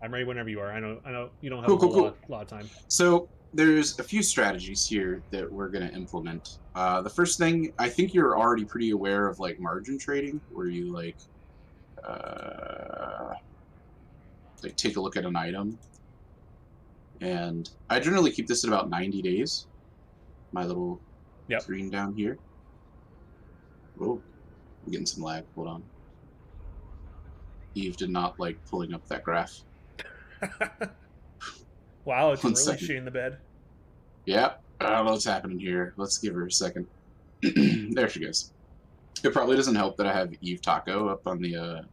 I'm ready whenever you are. I know you don't have a Cool, cool, whole cool. lot of time. So there's a few strategies here that we're going to implement. The first thing, I think you're already pretty aware of like margin trading, where you uh, like take a look at an item, and I generally keep this at about 90 days. My little Yep. screen down here. Oh, I'm getting some lag. Hold on. Eve did not like pulling up that graph. Wow, it's One really second. shitting the bed. Yeah, I don't know what's happening here. Let's give her a second. There she goes. It probably doesn't help that I have Eve Taco up on the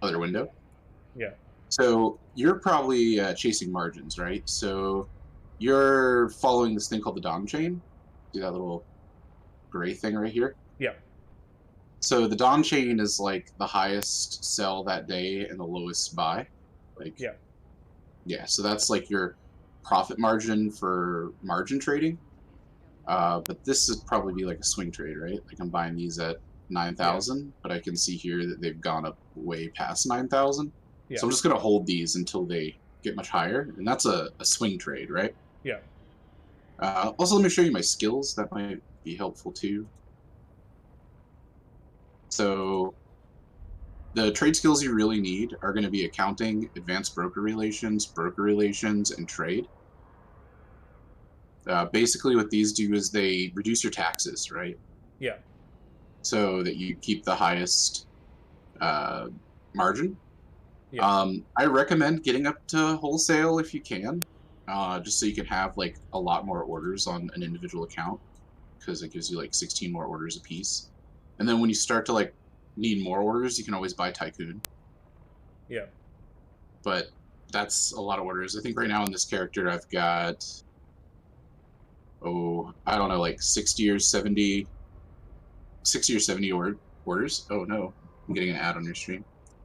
other window. Yeah. So you're probably chasing margins, right? So you're following this thing called the Dong chain. See that little gray thing right here? Yeah. So the Dong chain is like the highest sell that day and the lowest buy. Like, Yeah. yeah, so that's like your profit margin for margin trading. But this would probably be like a swing trade, right? Like I'm buying these at Yeah. 9,000, but I can see here that they've gone up way past 9,000. Yeah. So I'm just going to hold these until they get much higher. And that's a swing trade, right? Yeah. Also, let me show you my skills. That might be helpful too. So the trade skills you really need are going to be accounting, advanced broker relations, and trade. Basically, what these do is they reduce your taxes, right? Yeah. So that you keep the highest margin. Yeah. I recommend getting up to wholesale if you can, just so you can have like a lot more orders on an individual account, because it gives you like 16 more orders a piece. And then when you start to like need more orders, you can always buy Tycoon. Yeah. But that's a lot of orders. I think right now in this character I've got, I don't know, like 60 or 70 orders. Oh no, I'm getting an ad on your stream.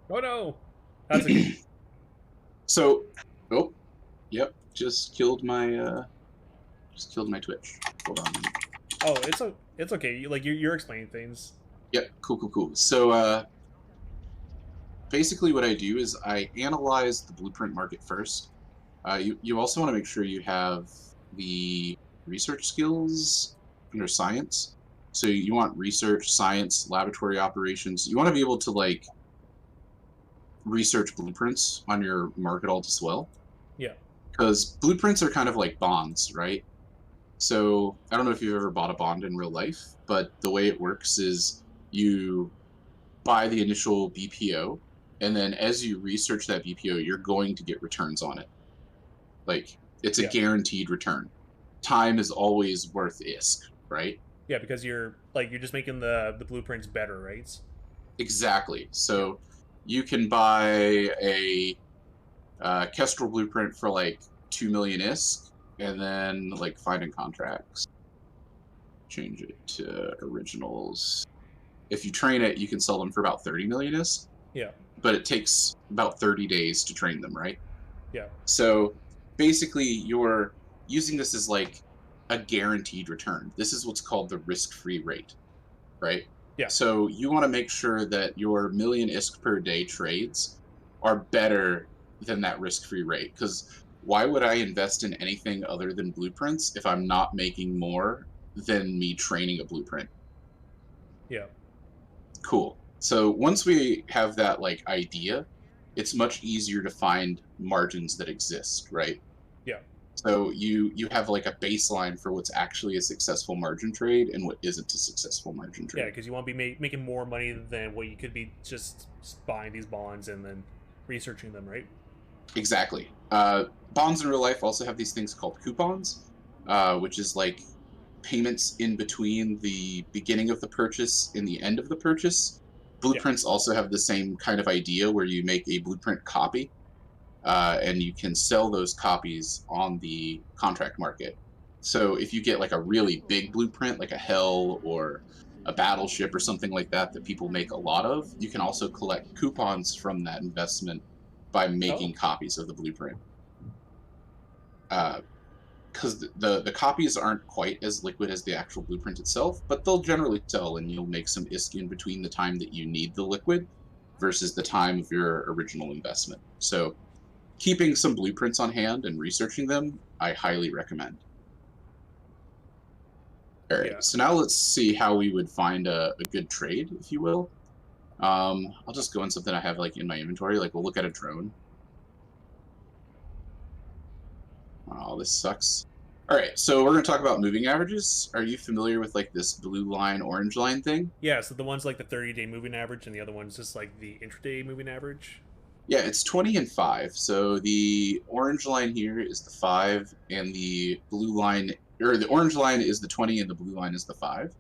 Oh no, that's okay. So, oh, yep, just killed my Twitch. Hold on. Oh, it's okay. Like you're explaining things. Yep, cool. So, basically what I do is I analyze the blueprint market first. You also want to make sure you have the research skills under science. So you want research, science, laboratory operations. You want to be able to like research blueprints on your market alt as well. Yeah. Because blueprints are kind of like bonds, right? So I don't know if you've ever bought a bond in real life, but the way it works is you buy the initial BPO, and then as you research that BPO, you're going to get returns on it. Like, it's a Yeah. guaranteed return. Time is always worth ISK, right? Yeah, because you're just making the blueprints better, right? Exactly. Yeah. So you can buy a Kestrel blueprint for like 2 million ISK, and then like finding contracts. Change it to originals. If you train it, you can sell them for about 30 million ISK. Yeah. But it takes about 30 days to train them, right? Yeah. So basically, you're using this as like a guaranteed return. This is what's called the risk-free rate, right? Yeah. So you want to make sure that your million ISK per day trades are better than that risk-free rate. Because why would I invest in anything other than blueprints if I'm not making more than me training a blueprint? Yeah. Cool. So once we have that like idea, it's much easier to find margins that exist, right? Yeah. So you have like a baseline for what's actually a successful margin trade and what isn't a successful margin Yeah, trade. because you want to be making more money than what you could be just buying these bonds and then researching them, right? Exactly. Bonds in real life also have these things called coupons, which is like payments in between the beginning of the purchase and the end of the purchase. Yeah. Blueprints also have the same kind of idea where you make a blueprint copy, and you can sell those copies on the contract market. So if you get like a really big blueprint, like a Hell or a Battleship or something like that, that people make a lot of, you can also collect coupons from that investment by Oh. making copies of the blueprint. Because the copies aren't quite as liquid as the actual blueprint itself, but they'll generally sell, and you'll make some ISK in between the time that you need the liquid versus the time of your original investment. So keeping some blueprints on hand and researching them, I highly recommend. All right, Yeah. so now let's see how we would find a good trade, if you will. I'll just go in something I have like in my inventory. Like we'll look at a drone. Oh, this sucks. All right, so we're gonna talk about moving averages. Are you familiar with like this blue line, orange line thing? Yeah, so the one's like the 30-day moving average, and the other one's just like the intraday moving average. Yeah, it's 20 and 5. So the orange line here is the 5, and the blue line, or the orange line is the 20, and the blue line is the 5.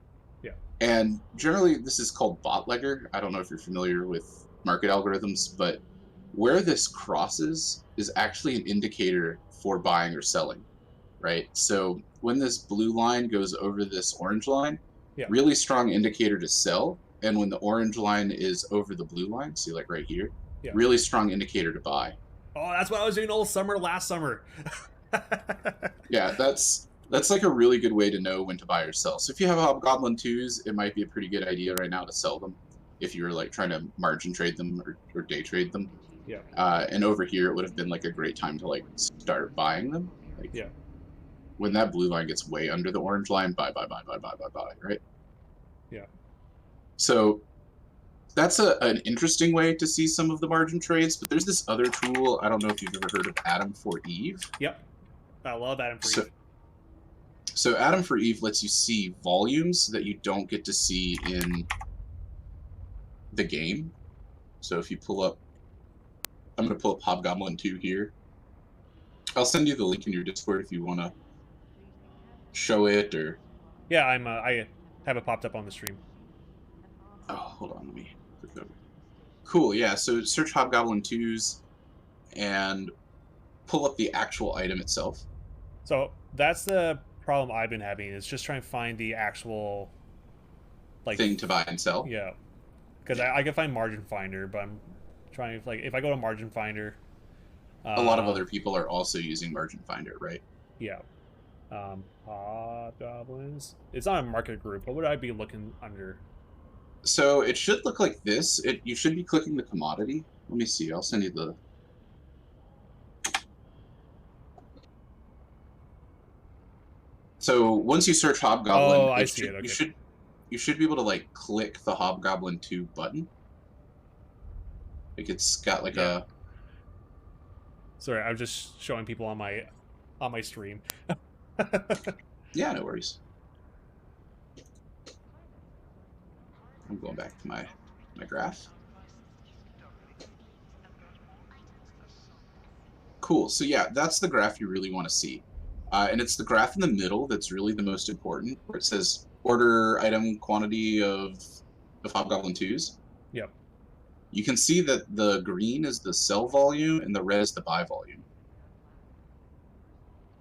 Yeah. And generally, this is called bootlegger. I don't know if you're familiar with market algorithms, but where this crosses is actually an indicator for buying or selling, right? So when this blue line goes over this orange line, Yeah. really strong indicator to sell. And when the orange line is over the blue line, see like right here, Yeah. really strong indicator to buy. Oh, that's what I was doing all summer last summer. Yeah, that's like a really good way to know when to buy or sell. So if you have Hobgoblin 2s, it might be a pretty good idea right now to sell them if you're like trying to margin trade them or day trade them. Yeah. And over here, it would have been like a great time to like start buying them. Like, yeah. When that blue line gets way under the orange line, buy, right? Yeah. So that's an interesting way to see some of the margin trades, but there's this other tool. I don't know if you've ever heard of Atom for Eve. Yep. I love Atom for Eve. So Atom for Eve lets you see volumes that you don't get to see in the game. So if you pull up, I'm going to pull up Hobgoblin 2 here. I'll send you the link in your Discord if you want to show it or... Yeah, I have it popped up on the stream. Oh, hold on, let me click over. Cool, yeah, so search Hobgoblin 2s and pull up the actual item itself. So that's the problem I've been having, is just trying to find the actual like thing to buy and sell. Yeah, because I can find Margin Finder, but I'm trying to, like, if I go to Margin Finder, a lot of other people are also using Margin Finder, right? Yeah. Hobgoblins. It's not a market group. What would I be looking under? So it should look like this. You should be clicking the commodity. Let me see. I'll send you the... So once you search Hobgoblin, I see it. Okay. You should be able to like click the Hobgoblin 2 button. Like it's got like a... Sorry, I'm just showing people on my stream. Yeah, no worries. I'm going back to my graph. Cool. So yeah, that's the graph you really want to see. And it's the graph in the middle that's really the most important, where it says order item quantity of Hobgoblin 2s. Yep. You can see that the green is the sell volume and the red is the buy volume.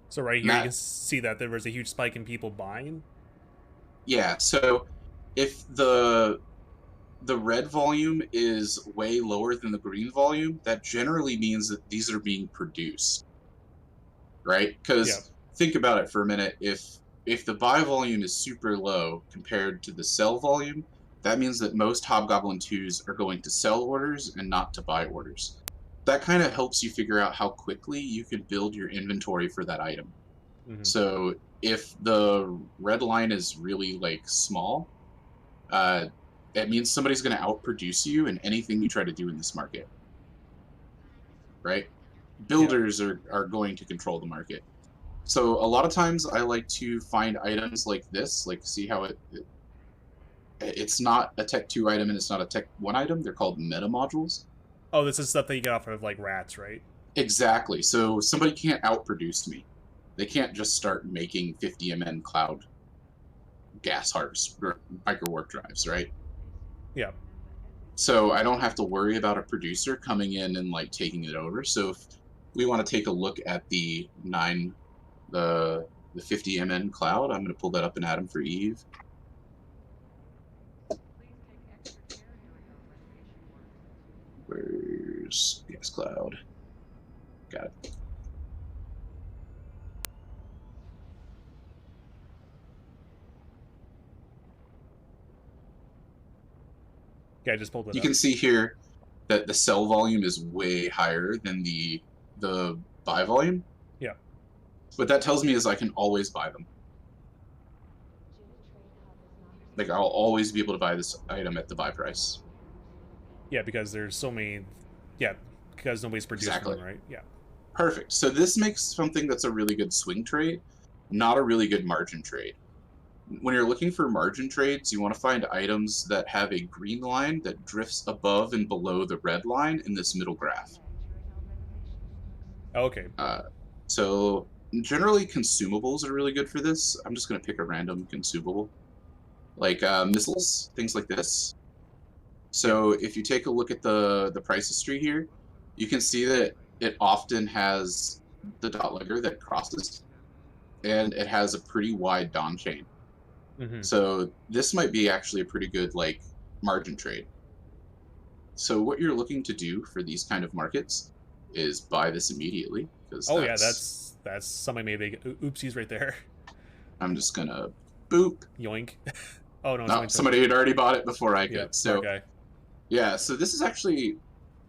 So right here, you can see that there was a huge spike in people buying. Yeah, so if the red volume is way lower than the green volume, that generally means that these are being produced, right? Because think about it for a minute. If the buy volume is super low compared to the sell volume, that means that most Hobgoblin 2s are going to sell orders and not to buy orders. That kind of helps you figure out how quickly you can build your inventory for that item. Mm-hmm. So if the red line is really like small, it means somebody's going to outproduce you in anything you try to do in this market, right? Builders are going to control the market. So a lot of times I like to find items like this, like see how it's not a Tech 2 item and it's not a Tech 1 item. They're called meta modules. Oh, this is stuff that you get off of like rats, right? Exactly. So somebody can't outproduce me. They can't just start making 50 MN cloud gas harvest micro warp drives, right? Yeah. So I don't have to worry about a producer coming in and like taking it over. So if we want to take a look at the 50 MN cloud, I'm going to pull that up in Atom for Eve. Where's gas cloud? Got it. Yeah, I just pulled it up. You can see here that the sell volume is way higher than the the buy volume. Yeah. What that tells me is I can always buy them. Like I'll always be able to buy this item at the buy price. Yeah, because there's so many. Yeah, because nobody's producing Exactly. them, right? Yeah. Perfect. So this makes something that's a really good swing trade, not a really good margin trade. When you're looking for margin trades, you want to find items that have a green line that drifts above and below the red line in this middle graph. Okay. Uh, so generally consumables are really good for this. I'm just going to pick a random consumable, like missiles, things like this. So if you take a look at the price history here, you can see that it often has the dot legger that crosses, and it has a pretty wide Dawn chain. Mm-hmm. So this might be actually a pretty good like margin trade. So what you're looking to do for these kind of markets is buy this immediately because Oh yeah, that's that's somebody made big oopsies right there. I'm just gonna boop. Yoink. Oh no, No, somebody had already bought it before I Yeah, could. smart So guy. yeah, so this is actually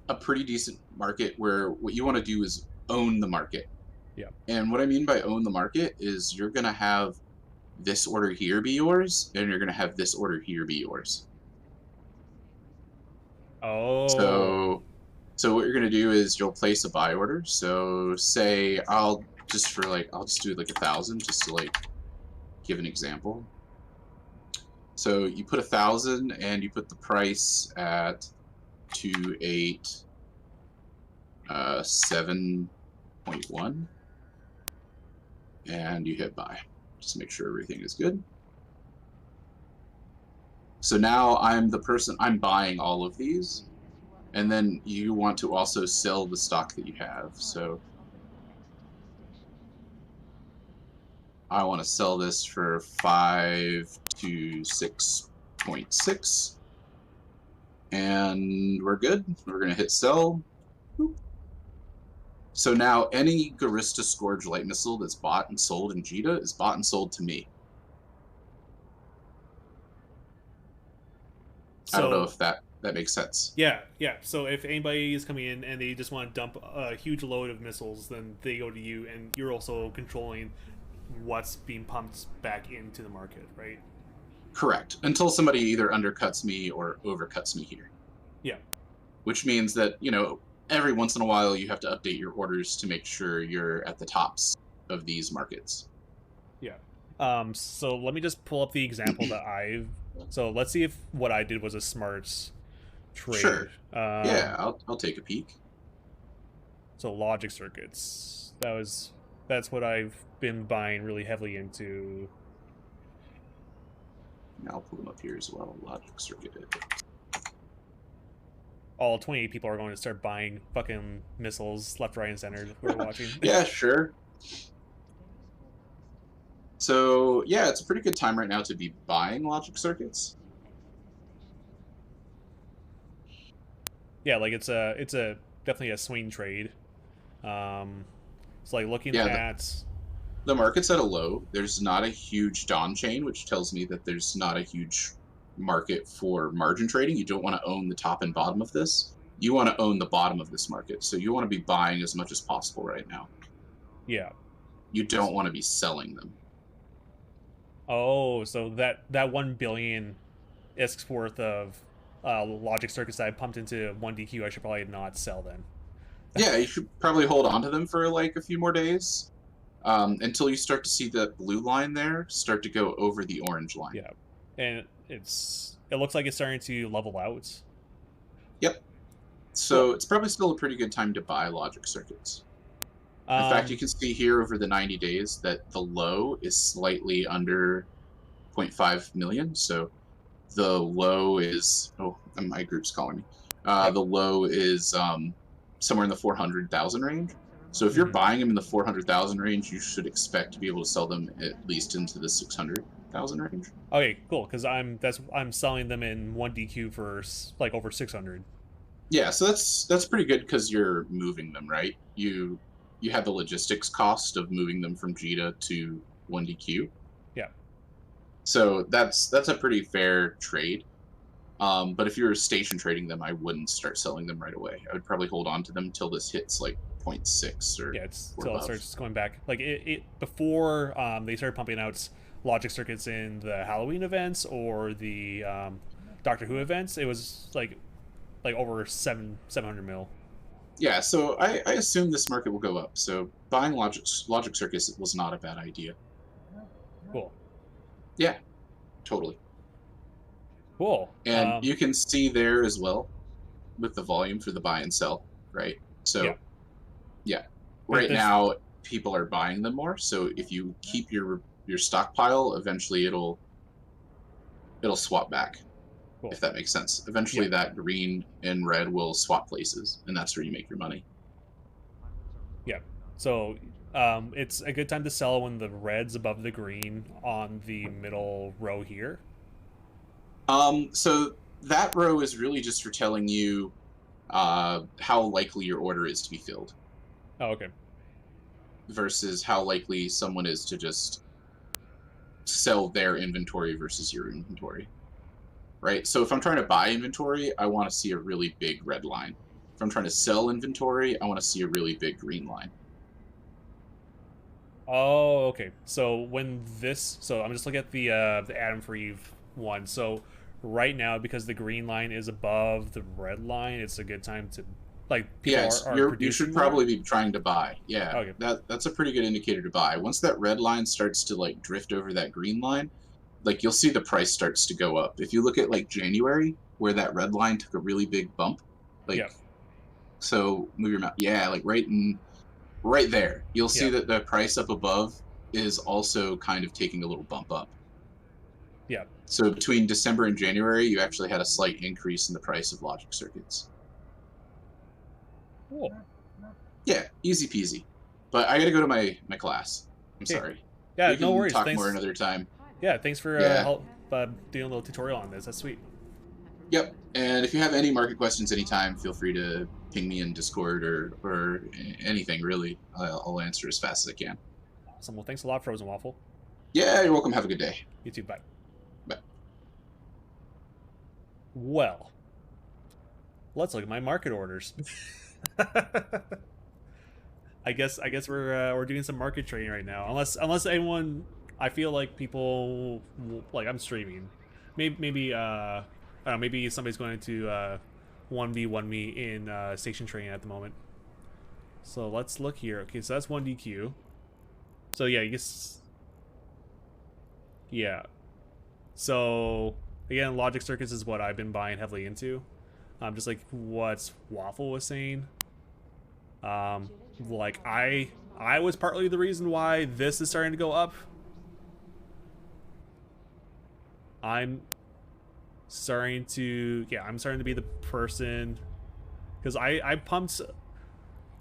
a pretty decent market where what you want to do is own the market. Yeah. And what I mean by own the market is you're gonna have this order here be yours, and you're gonna have this order here be yours. Oh. So what you're gonna do is you'll place a buy order. So say I'll just do like 1,000 just to like give an example. So you put 1,000 and you put the price at 28.7.1 and you hit buy. Just make sure everything is good. So now I'm buying all of these, and then you want to also sell the stock that you have. So I want to sell this for 5 to 6.6, and we're good. We're gonna hit sell. So now any Garista Scourge light missile that's bought and sold in Jita is bought and sold to me. I don't know if that makes sense. Yeah, yeah. So if anybody is coming in and they just want to dump a huge load of missiles, then they go to you, and you're also controlling what's being pumped back into the market, right? Correct. Until somebody either undercuts me or overcuts me here. Yeah. Which means that, every once in a while you have to update your orders to make sure you're at the tops of these markets. Yeah. So let me just pull up the example that So let's see if what I did was a smart trade. Sure. Yeah, I'll take a peek. So logic circuits. That's what I've been buying really heavily into. I'll pull them up here as well. Logic circuit. All 28 people are going to start buying fucking missiles left, right, and center. We're watching. Yeah, sure. So yeah, it's a pretty good time right now to be buying logic circuits. Yeah, like it's a definitely a swing trade. It's like looking at the market's at a low. There's not a huge Dawn chain, which tells me that there's not a huge market for margin trading. You don't want to own the top and bottom of this. You want to own the bottom of this market. So you want to be buying as much as possible right now. Yeah. You don't want to be selling them. Oh, so that 1 billion ISK's worth of logic circuits that I pumped into 1DQ, I should probably not sell then. Yeah, you should probably hold on to them for like a few more days until you start to see the blue line there start to go over the orange line. Yeah, and it looks like it's starting to level out. Yep. So it's probably still a pretty good time to buy logic circuits. In fact, you can see here over the 90 days that the low is slightly under 0.5 million. So the low is, my group's calling me. The low is somewhere in the 400,000 range. So if you're buying them in the 400,000 range, you should expect to be able to sell them at least into the 600,000 range. Okay, cool. Because I'm selling them in 1DQ for like over 600. Yeah, so that's pretty good because you're moving them, right? You have the logistics cost of moving them from Jita to 1DQ. Yeah. So that's a pretty fair trade. But if you're station trading them, I wouldn't start selling them right away. I would probably hold on to them until this hits like 0.6 Yeah, or till it above. starts going back. Like it before they started pumping out logic circuits in the Halloween events or the Doctor Who events, it was like over 700 mil. Yeah, so I assume this market will go up. So buying logic circuits was not a bad idea. Cool. Yeah, totally. Cool. And you can see there as well with the volume for the buy and sell, right? Yeah. So yeah, Like right this. now people are buying them more. So if you keep your stockpile, eventually it'll swap back, Cool. if that makes sense. Eventually Yeah. that green and red will swap places, and that's where you make your money. Yeah. So it's a good time to sell when the red's above the green on the middle row here. So that row is really just for telling you how likely your order is to be filled Oh, okay. versus how likely someone is to just sell their inventory versus your inventory, right? So if I'm trying to buy inventory, I want to see a really big red line. If I'm trying to sell inventory, I want to see a really big green line. Oh, okay. So so I'm just looking at the Adam for Eve one. So right now, because the green line is above the red line, it's a good time to like people Yeah, are you producing should more. probably be trying to buy. Yeah, Okay. that's a pretty good indicator to buy. Once that red line starts to like drift over that green line, like you'll see the price starts to go up. If you look at like January, where that red line took a really big bump, like Yeah. so move your mouse. Yeah, like right there, you'll see Yeah. that the price up above is also kind of taking a little bump up. Yeah. So between December and January, you actually had a slight increase in the price of logic circuits. Cool. Yeah, easy peasy. But I got to go to my class. I'm Okay. sorry. Yeah. We No can worries. talk more Thanks. another time. Yeah. Thanks for Yeah. help doing a little tutorial on this. That's sweet. Yep. And if you have any market questions anytime, feel free to ping me in Discord or anything really. I'll answer as fast as I can. Awesome. Well, thanks a lot, Frozen Waffle. Yeah, you're welcome. Have a good day. You too. Bye. Bye. Well, let's look at my market orders. I guess we're doing some market trading right now. Unless anyone, I feel like people like I'm streaming. Maybe I don't know. Maybe somebody's going to 1v1 me in station trading at the moment. So let's look here. Okay, so that's 1DQ. So yeah, I guess yeah. So again, logic circuits is what I've been buying heavily into. Just like what Waffle was saying. Like I was partly the reason why this is starting to go up. I'm starting to I'm starting to be the person because I pumped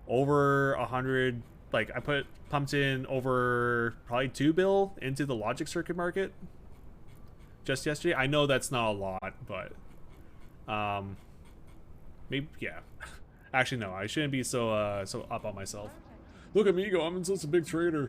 over 100, like I pumped in over probably 2 bill into the logic circuit market just yesterday. I know that's not a lot, but maybe yeah. Actually, no, I shouldn't be so up on myself. Look at me go, I'm such a big trader.